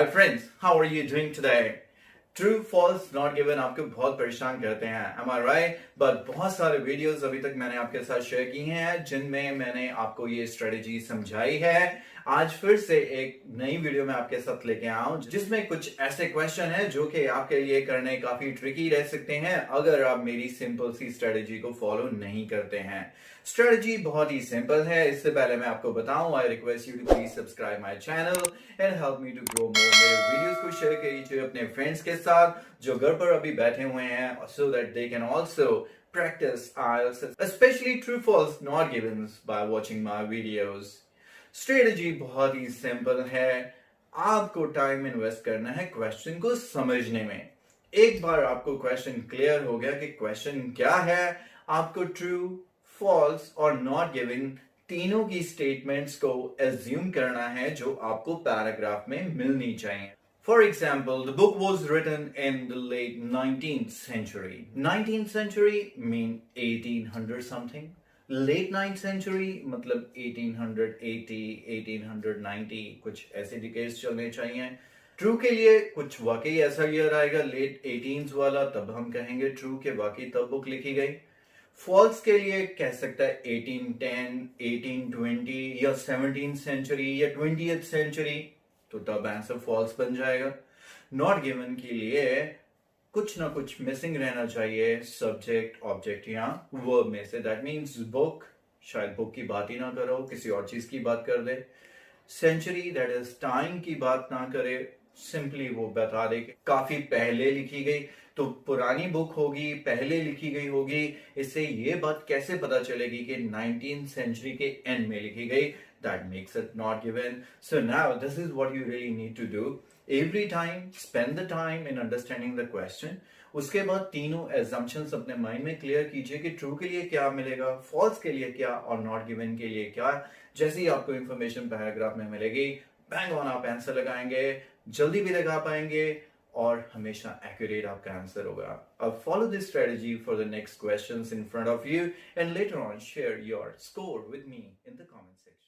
Hi friends, how are you doing today? True, false, not given आपको बहुत परेशान करते हैं, am I right? But बहुत सारे वीडियोस अभी तक मैंने आपके साथ शेयर की हैं जिनमें मैंने आपको ये स्ट्रेटेजी समझाई है। आज फिर से एक नई वीडियो में आपके साथ लेके आया हूं जिसमें कुछ ऐसे क्वेश्चन हैं जो कि आपके लिए करने काफी ट्रिकी रह सकते हैं अगर आप मेरी सिंपल सी स्ट्रेटेजी को फॉलो नहीं करते हैं। स्ट्रेटेजी बहुत ही सिंपल है। इससे पहले मैं आपको बताऊं, I request you to please subscribe my channel and help me to grow more. मेरे वीडियोस को शेयर कीजिए अपने फ्रेंड्स के साथ जो घर पर अभी बैठे हुए हैं so that they can also practice IELTS, especially true false not givens by watching my videos. Strategy बहुत ही सिंपल है। आपको टाइम इन्वेस्ट करना है क्वेश्चन को समझने में। एक बार आपको क्वेश्चन क्लियर हो गया कि क्वेश्चन क्या है, आपको ट्रू, फॉल्स और नॉट गिविंग तीनों की स्टेटमेंट्स को एज्यूम करना है जो आपको पैराग्राफ में मिलनी चाहिए। For example, the book was written in the late 19th century. 19th century mean 1800 something. Late 9th century मतलब 1880, 1890 कुछ ऐसे डिकेड्स चलने चाहिए। ट्रू के लिए कुछ वाकई ऐसा ईयर आएगा लेट 18th वाला, तब हम कहेंगे ट्रू के वाकई तब बुक लिखी गई। फॉल्स के लिए कह सकता है 1810, 1820 या 17th सेंचुरी या 20th सेंचुरी, तो तब आंसर फॉल्स बन जाएगा। नॉट गिवन के लिए कुछ ना कुछ मिसिंग रहना चाहिए सब्जेक्ट, ऑब्जेक्ट या वर्ब में से। दैट मीन्स बुक, शायद बुक की बात ही ना करो, किसी और चीज की बात कर दे। सेंचुरी दैट इज टाइम की बात ना करे, सिंपली वो बता दे कि काफी पहले लिखी गई, तो पुरानी बुक होगी, पहले लिखी गई होगी। इससे ये बात कैसे पता चलेगी कि 19th सेंचुरी के एंड में लिखी गई? That makes it not given. So now this is what you really need to do. Every time spend the time in understanding the question. उसके बाद तीनों assumptions अपने माइंड में क्लियर कीजिए कि ट्रू के लिए क्या मिलेगा, फॉल्स के लिए क्या और नॉट गिवन के लिए क्या। जैसे ही आपको इंफॉर्मेशन पैराग्राफ में मिलेगी, बैंग ऑन आप आंसर लगाएंगे, जल्दी भी लगा पाएंगे और हमेशा एक्यूरेट आपका आंसर होगा। अब follow this strategy for the next questions in front of you and later on share your score with me in the comment section.